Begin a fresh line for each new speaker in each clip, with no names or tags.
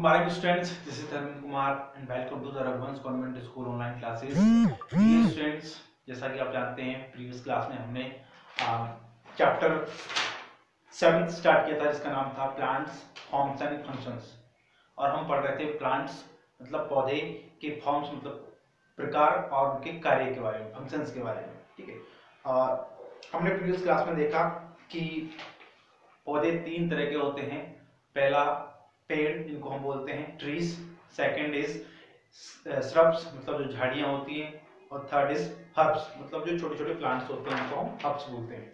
Morning students, this is Dharmendra Kumar and welcome to the Raghuvansh convent school online classes. Dear students, जैसा कि आप जानते हैं प्रीवियस क्लास में हमने चैप्टर 7 स्टार्ट किया था जिसका नाम था प्लांट्स फॉर्म्स एंड फंक्शंस, और हम पढ़ रहे थे प्लांट्स मतलब पौधे के फॉर्म्स मतलब प्रकार और उनके कार्य के बारे में, फंक्शंस के बारे में। ठीक है, हमने प्रीवियस क्लास में देखा कि पौधे तीन तरह के होते हैं। पहला पेड़, जिनको हम बोलते हैं ट्रीज, सेकंड इज श्रब्स मतलब जो झाड़ियां होती हैं, और थर्ड इज हर्ब्स मतलब जो छोटे छोटे प्लांट्स होते हैं उनको हम हर्ब्स बोलते हैं।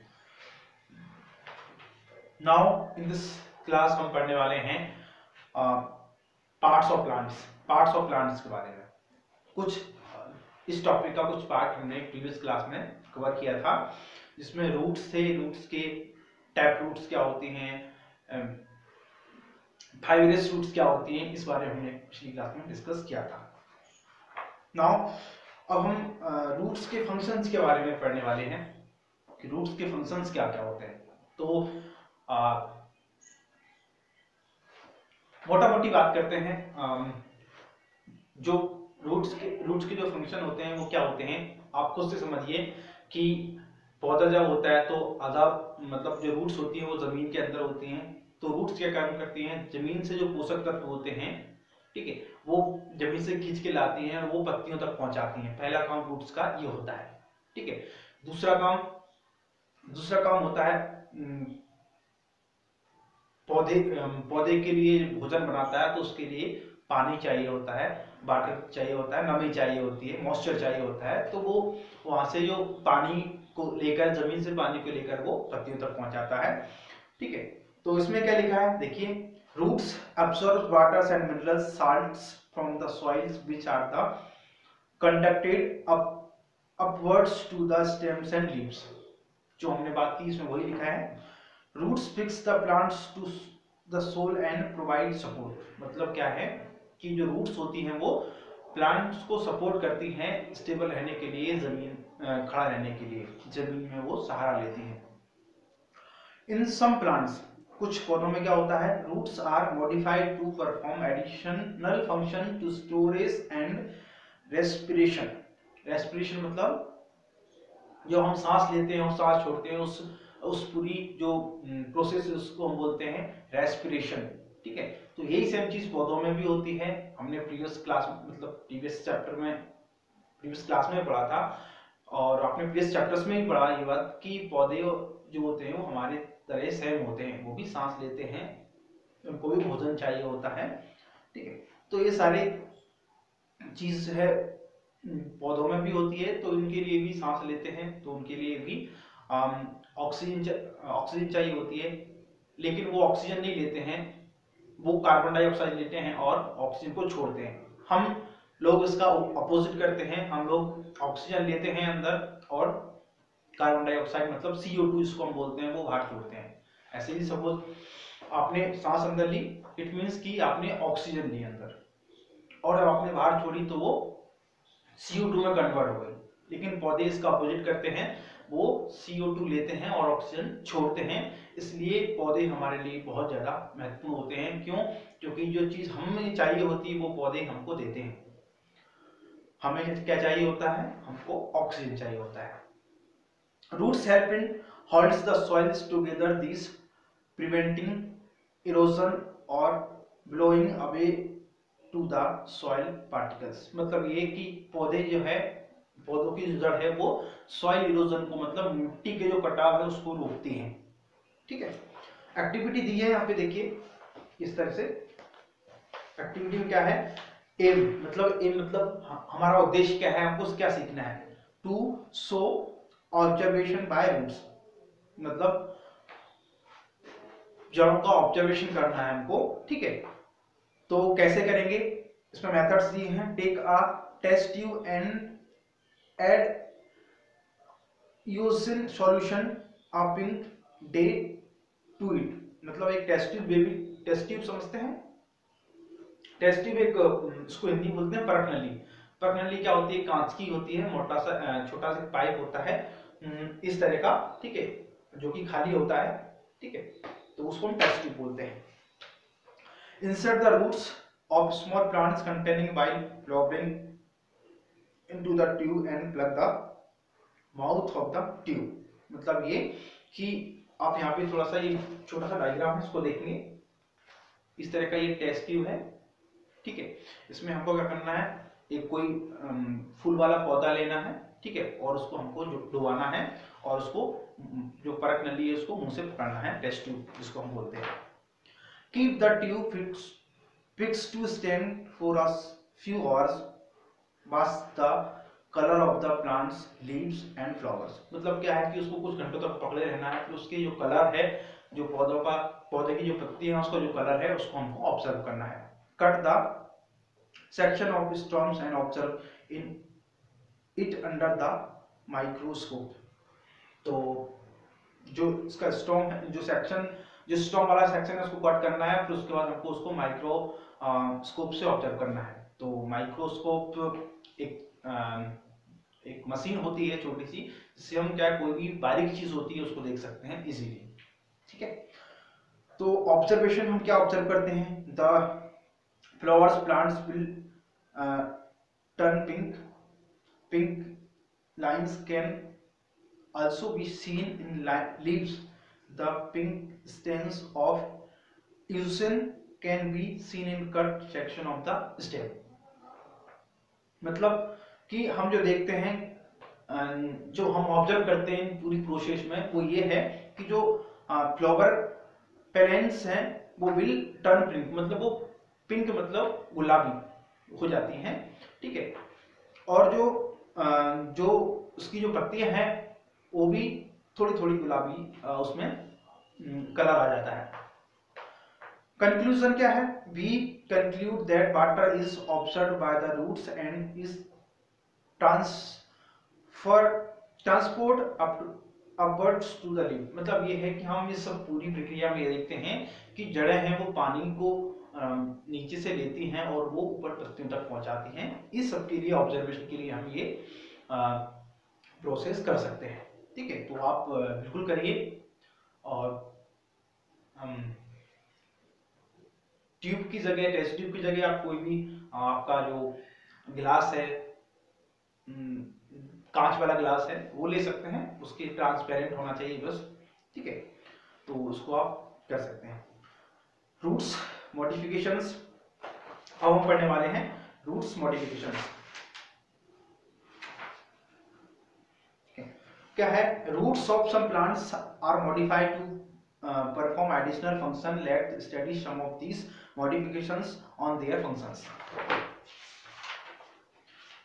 नाउ इन दिस क्लास हम पढ़ने वाले हैं पार्ट्स ऑफ प्लांट्स के बारे में। कुछ इस टॉपिक का कुछ पार्ट हमने प्रीवियस क्लास में कवर किया था, जिसमें रूट्स थे, रूट्स के टैप रूट्स क्या होती हैं, फाइब्रस रूट्स क्या होती हैं, इस बारे में हमने पिछली क्लास में डिस्कस किया था। नाउ अब हम रूट्स के फंक्शंस के बारे में पढ़ने वाले हैं कि रूट्स के फंक्शंस क्या क्या होते हैं। तो मोटा मोटी बात करते हैं, जो रूट्स के जो फंक्शन होते हैं वो क्या होते हैं। आप खुद से समझिए कि पौधा जब होता है तो आधा मतलब जो रूट्स होती हैं वो जमीन के अंदर होती हैं। तो रूट्स क्या काम करती हैं, जमीन से जो पोषक तत्व होते हैं, ठीक है, वो जमीन से खींच के लाती हैं और वो पत्तियों तक पहुंचाती हैं। पहला काम रूट्स का ये होता है। ठीक है, दूसरा काम होता है पौधे के लिए भोजन बनाता है तो उसके लिए पानी चाहिए होता है, वाटर चाहिए होता है, नमी चाहिए होती है, मॉइस्चर चाहिए होता है। तो वो वहां से जो पानी को लेकर, जमीन से पानी को लेकर वो पत्तियों तक पहुंचाता है। ठीक है, तो इसमें क्या लिखा है देखिए, roots absorb waters and mineral salts from the soils which are the conducted upwards to the stems and leaves। जो हमने बात की इसमें वही लिखा है, roots fix the plants to the soil and provide support. मतलब क्या है कि जो रूट्स होती हैं वो प्लांट्स को सपोर्ट करती हैं स्टेबल रहने के लिए, जमीन खड़ा रहने के लिए, जमीन में वो सहारा लेती हैं। इन सम प्लांट्स, कुछ पौधों में क्या होता है, roots are modified to perform additional function to storage and respiration. Respiration मतलब जो हम सांस लेते हैं और सांस छोड़ते हैं, उस पूरी जो प्रोसेस है उसको हम बोलते हैं रेस्पिरेशन। ठीक है, तो यही सेम चीज पौधों में भी होती है। हमने प्रीवियस क्लास में पढ़ा था, और आपने प्रीवियस चैप्टर्स में भी पढ़ा ये बात कि पौधे जो होते हैं वो हमारे तरह सेम होते हैं, वो भी सांस लेते हैं, उनको भी भोजन चाहिए होता है। ठीक है, तो ये सारे चीज है पौधों में भी होती है, तो इनके लिए भी सांस लेते हैं तो उनके लिए भी ऑक्सीजन चाहिए होती है। लेकिन वो ऑक्सीजन नहीं लेते हैं, वो कार्बन डाइऑक्साइड लेते हैं और ऑक्सीजन को छोड़ते हैं। हम लोग इसका अपोजिट करते हैं, हम लोग ऑक्सीजन लेते हैं अंदर और कार्बन डाइऑक्साइड मतलब CO2 इसको हम बोलते हैं, वो बाहर छोड़ते हैं। ऐसे ही सपोज आपने सांस अंदर ली, इट मीन्स कि आपने ऑक्सीजन ली अंदर, और जब आपने बाहर छोड़ी तो वो CO2 में कन्वर्ट हो गई। लेकिन पौधे इसका अपोजिट करते हैं, वो CO2 लेते हैं और ऑक्सीजन छोड़ते हैं। इसलिए पौधे हमारे लिए बहुत ज्यादा महत्वपूर्ण होते हैं। क्यों? क्योंकि जो चीज हमें चाहिए होती है वो पौधे हमको देते हैं। हमें क्या चाहिए होता है, हमको ऑक्सीजन चाहिए होता है। Roots help in holds the soils together, these preventing erosion or blowing away to the soil particles। मतलब ये कि पौधे जो है, पौधों की जो जड़ है वो सॉइल इरोजन को मतलब मिट्टी के जो कटाव है उसको रोकती है। ठीक है, एक्टिविटी दी है यहाँ पे देखिए इस तरह से। एक्टिविटी में क्या है, एम मतलब हमारा उद्देश्य क्या है, हमको क्या सीखना है। To show observation by roots, मतलब जड़ों का ऑब्जर्वेशन करना है हमको। ठीक है, तो कैसे करेंगे, इसमें मेथड्स दिए हैं। Take a test tube and add eosin solution a pink dye to it. मतलब एक test tube, baby test tube समझते हैं, टेस्ट ट्यूब एक इसको हिंदी बोलते हैं परख नली। परख नली क्या होती है, कांच की होती है, मोटा सा छोटा सा पाइप होता है इस तरह का, ठीक है, जो कि खाली होता है। ठीक है, तो उसको हम टेस्ट ट्यूब बोलते हैं। Insert the roots of small plants containing while flowering into the tube and plug the mouth of the tube। मतलब ये कि आप यहाँ पे थोड़ा सा ये छोटा सा डायग्राम है, इसको देखेंगे। इस तरह का ये टेस्ट ट्यूब है, ठीक है। इसमें हमको क्या करना है, एक कोई फूल वाला पौधा लेना है, ठीक है, और उसको हमको डुबाना है और उसको जो परक नली है उसको मुंह से पकड़ना है, टेस्ट ट्यूब जिसको हम बोलते हैं। Keep the tube fix to stand for a few hours, wash the colour of the plants leaves and flowers. मतलब क्या है कि उसको कुछ घंटों तक पकड़े रहना है, फिर उसके जो कलर है, जो पौधे की जो पत्ती है उसका जो कलर है उसको हमको ऑब्जर्व करना है। Cut the section of storms and observe in it under the microscope. तो जो इसका स्टॉर्म है, जो स्टॉर्म वाला सेक्शन है उसको कट करना है, फिर उसके बाद हमको उसको माइक्रोस्कोप से ऑब्जर्व करना है। तो माइक्रोस्कोप एक मशीन होती है छोटी सी, जिससे हम क्या कोई भी बारीक चीज होती है उसको देख सकते हैं इजीली, ठीक है। तो ऑब्जर्वेशन हम क्या ऑब्जर्व करते हैं, the flowers plants will turn pink lines can also be seen in leaves, the pink stains of eucyn can be seen in cut section of the stem। मतलब कि हम जो देखते हैं, जो हम ऑब्जर्व करते हैं पूरी प्रोसेस में, वो ये है कि जो फ्लावर पेरेंट्स हैं वो विल टर्न पिंक, मतलब वो पिंक मतलब गुलाबी हो जाती हैं, ठीक है। और जो उसकी जो पत्तियां हैं वो भी थोड़ी थोड़ी गुलाबी उसमें कलर आ जाता है। कंक्लूजन क्या है, we conclude that water is observed by the roots and is transport upwards to the leaf. मतलब ये है कि हम इस सब पूरी प्रक्रिया में ये देखते हैं कि जड़ें हैं वो पानी को नीचे से लेती हैं और वो ऊपर पत्तियों तक पहुंचाती हैं। इस सब के लिए ऑब्जर्वेशन के लिए हम ये प्रोसेस कर सकते हैं, ठीक है। तो आप बिल्कुल करिए। और हम ट्यूब की जगह, टेस्ट ट्यूब की जगह आप कोई भी आपका जो गिलास है, कांच वाला गिलास है, वो ले सकते हैं, उसके ट्रांसपेरेंट होना चाहिए बस, ठीक है। तो उसको आप कर सकते हैं। रूट्स मॉडिफिकेशंस, अब हम पढ़ने वाले हैं रूट्स मॉडिफिकेशंस। क्या है, roots of some plants are modified to perform additional function. Let study some of these modifications on their functions.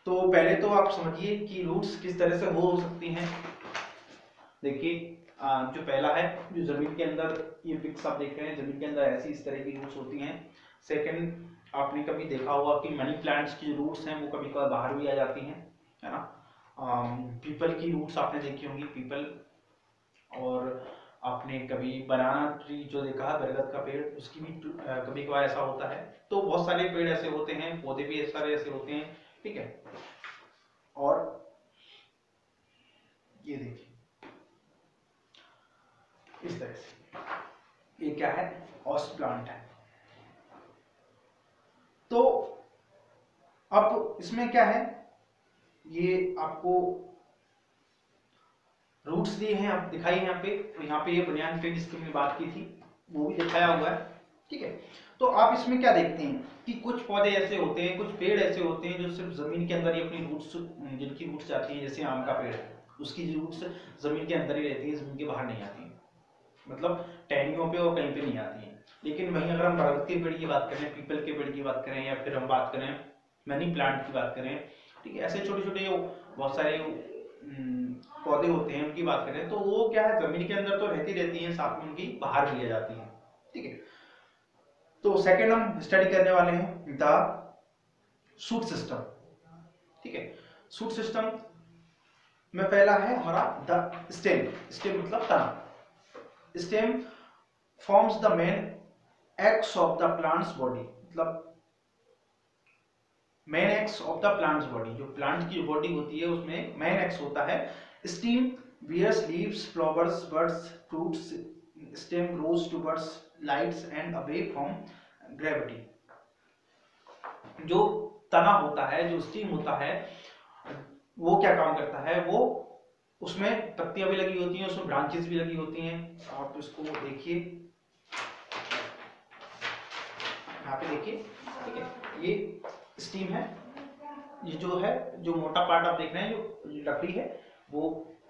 तो पहले तो आप समझिए कि रूट्स किस तरह से हो सकती हैं। देखिए, जो पहला है, जो जमीन के अंदर, ये पिक्स आप देख रहे हैं, जमीन के अंदर ऐसी इस तरह की रूट्स होती हैं। सेकंड, आपने कभी देखा होगा कि मनी प्लांट्स की जो रूट्स हैं वो कभी कभार बाहर भी आ जाती हैं, है ना। पीपल की रूट्स आपने देखी होंगी, पीपल। और आपने कभी बनाना ट्री जो देखा है, बरगद का पेड़, उसकी भी कभी कभार ऐसा होता है। तो बहुत सारे पेड़ ऐसे होते हैं, पौधे भी सारे ऐसे होते हैं, ठीक है। और ये देखिए इस तरह से, ये क्या है, ऑस्ट प्लांट है। तो अब इसमें क्या है, ये आपको रूट्स दिए हैं, आप दिखाई यहाँ पे। यहाँ पे ये बनियान ट्री जिसकी मैंने बात की थी वो भी दिखाया हुआ है, ठीक है। तो आप इसमें क्या देखते हैं कि कुछ पौधे ऐसे होते हैं, कुछ पेड़ ऐसे होते हैं जो सिर्फ जमीन के अंदर ही अपनी रूट्स, जिनकी रूट्स जाती हैं, जैसे आम का पेड़ है, उसकी रूट्स जमीन के अंदर ही रहती है, जमीन के बाहर नहीं आती है, मतलब टहनियों पे और कहीं पे नहीं आती है। लेकिन वहीं अगर हम बरगद के पेड़ की बात करें, पीपल के पेड़ की बात करें, या फिर हम बात करें मनी प्लांट की बात करें, ठीक है, ऐसे छोटे छोटे बहुत सारे पौधे होते हैं उनकी बात करें, तो वो क्या है, जमीन के अंदर तो रहती हैं, साथ में उनकी बाहर भी आ जाती है, ठीक है। तो सेकंड हम स्टडी करने वाले हैं द शूट सिस्टम, ठीक है। शूट सिस्टम में पहला है हमारा द स्टेम। स्टेम मतलब तना। Stem forms the main axis of the plant's body. मतलब main axis of the plant's body, जो प्लांट की बॉडी होती है उसमें मेन एक्स होता है। Stem bears leaves, flowers, buds, fruits. Stem grows towards lights and away from gravity. जो तना होता है, जो स्टीम होता है, वो क्या काम करता है, वो उसमें पत्तियां भी लगी होती हैं, उसमें ब्रांचेस भी लगी होती हैं। आप इसको देखिए, यहाँ पे देखिए, ठीक है, ये स्टीम है, ये जो है, जो मोटा पार्ट आप देख रहे हैं, जो लकड़ी है, वो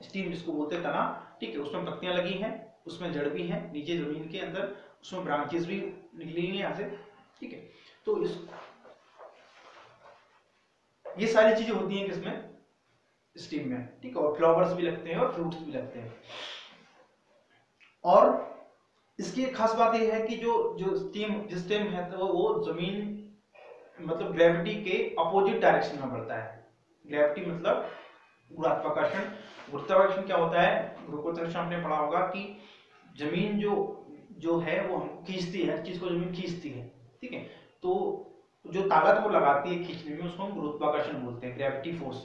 स्टीम जिसको बोलते हैं, तना, ठीक है, उसमें पत्तियां लगी हैं, उसमें जड़ भी है नीचे जमीन के अंदर, उसमें ब्रांचेस भी निकली हैं यहाँ से, ठीक है। तो इस ये सारी चीजें होती हैं किसमें, स्टीम में, ठीक है। और फ्लावर्स भी लगते हैं और फ्रूट्स भी लगते हैं। और इसकी एक खास बात यह है कि जो जो स्टीम है, तो वो जमीन मतलब ग्रेविटी के अपोजिट डायरेक्शन में बढ़ता है। ग्रेविटी मतलब गुरुत्वाकर्षण। गुरुत्वाकर्षण क्या होता है, गुरुत्वाकर्षण आपने पढ़ा होगा कि जमीन जो जो है वो हम खींचती है, हर चीज को जमीन खींचती है, ठीक है। तो जो ताकत वो लगाती है खींचने में, उसको हम गुरुत्वाकर्षण बोलते हैं, ग्रेविटी फोर्स,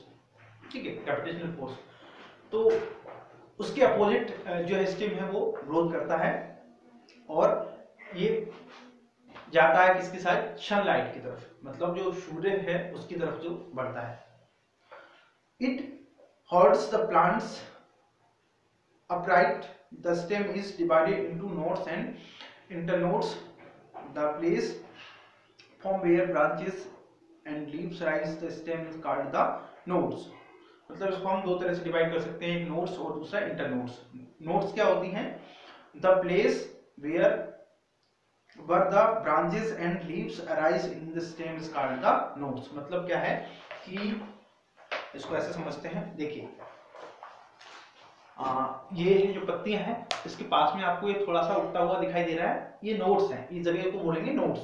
ठीक है, ग्रेविटेशनल फोर्स। तो उसके अपोजिट जो है स्टीम है वो ग्रोथ करता है, और ये जाता है किसकी साइड, सनलाइट की तरफ, मतलब जो सूर्य है उसकी तरफ जो बढ़ता है। It holds the plants upright. The stem is divided into nodes and internodes. The place from where branches and leaves rise the stem is called the nodes. मतलब इसको हम दो तरह से डिवाइड कर सकते हैं, एक नोड्स और दूसरा इंटरनोड्स। नोड्स क्या होती हैं, the place where the branches and leaves arise in the stem is called the nodes। मतलब क्या है कि इसको ऐसे समझते हैं, देखिए ये जो पत्तियां हैं, इसके पास में आपको ये थोड़ा सा उगता हुआ दिखाई दे रहा है, ये नोड्स हैं, इस जगह को बोलेंगे नोड्स,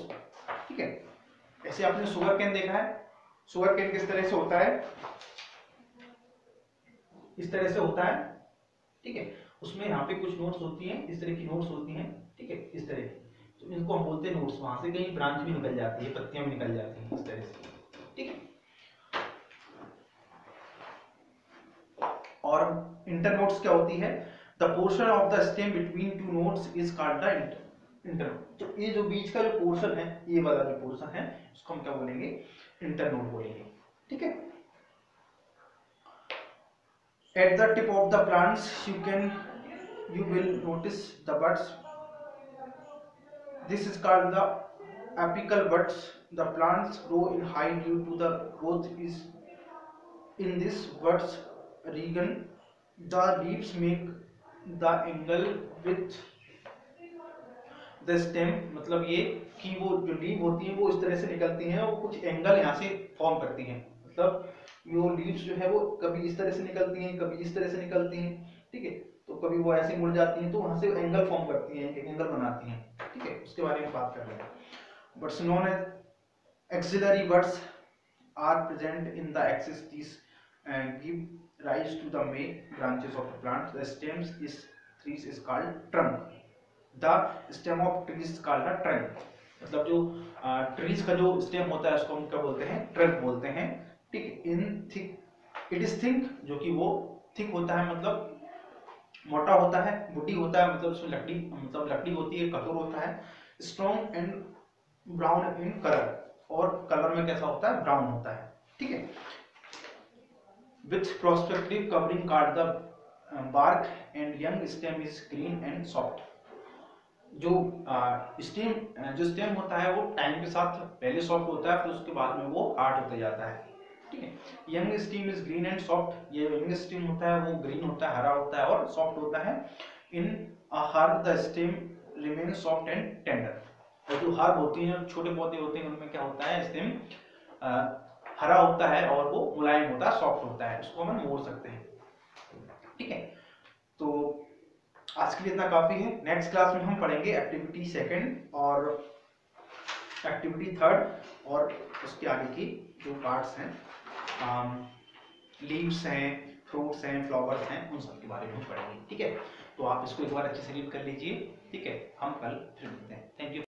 ठीक है। ऐसे आपने शुगर केन देखा है, शुगर केन किस तरह से होता है, इस तरह से होता है, ठीक है। उसमें यहाँ पे कुछ नोड्स होती हैं, इस तरह की नोड्स होती हैं, ठीक है, इस तरह की, तो इनको हम बोलते हैं नोड्स। वहां से कहीं ब्रांच भी निकल जाती है, पत्तियां भी निकल जाती हैं इस तरह से, ठीक है। और इंटरनोड्स क्या होती है, the portion of the stem between two nodes is called the internode. तो ये जो बीच का जो पोर्शन है, ये वाला जो पोर्शन है, उसको हम क्या बोलेंगे, इंटरनोड बोलेंगे, ठीक है। At the tip of the plants you will notice the buds. This is called the apical buds. The plants grow in height due to the growth is in this buds region. The leaves make the angle with the stem। मतलब ये कि वो जो leave होती है वो इस तरह से निकलती हैं और कुछ एंगल यहाँ से फॉर्म करती हैं। मतलब ये लीव्स जो है वो कभी इस तरह से निकलती हैं, कभी इस तरह से निकलती हैं, ठीक है। तो कभी वो ऐसे मुड़ जाती हैं, तो वहां से एंगल फॉर्म करती हैं, एक एंगल बनाती हैं, ठीक है। उसके बारे में बात कर लेंगे। Buds known as axillary buds are present in the axis this give rise to the main branches of the plant. The stems is called trunk. The stem of trees is called the trunk. मतलब जो trees का जो stem होता है उसको हम क्या बोलते हैं, ट्रंक बोलते हैं, ठीक। इन थिक इट इज थिक, जो कि वो थिक होता है, मतलब मोटा होता है, वुडी होता है, मतलब उसमें लकड़ी, मतलब लकड़ी होती है, कठोर होता है। Strong and brown in colour, और कलर में कैसा होता है, ब्राउन होता है, ठीक है। With prospective covering called the bark and young stem is green and soft. जो स्टेम होता है वो टाइम के साथ पहले सॉफ्ट होता है, फिर उसके बाद में वो हार्ड होता जाता है, ठीक है। Young steam is green and soft. ये यंग स्टीम होता है वो ग्रीन होता है, हरा होता है और सॉफ्ट होता है। In herb the stem remain soft and tender. और जो हर्ब होती हैं, छोटे पौधे होते हैं, उनमें क्या होता है, स्टीम हरा होता है और वो मुलायम होता है, सॉफ्ट होता है, उसको हम मोड़ सकते हैं, ठीक है। तो आज के लिए इतना काफी है। नेक्स्ट क्लास में हम पढ़ेंगे एक्टिविटी सेकंड और एक्टिविटी थर्ड, और उसके आगे की जो पार्ट्स हैं, लीव्स हैं, फ्रूट्स हैं, फ्लावर्स हैं, उन सब के बारे में पढ़ेंगे, ठीक है। तो आप इसको एक बार अच्छे से रीड कर लीजिए, ठीक है। हम कल फिर मिलते हैं। Thank you.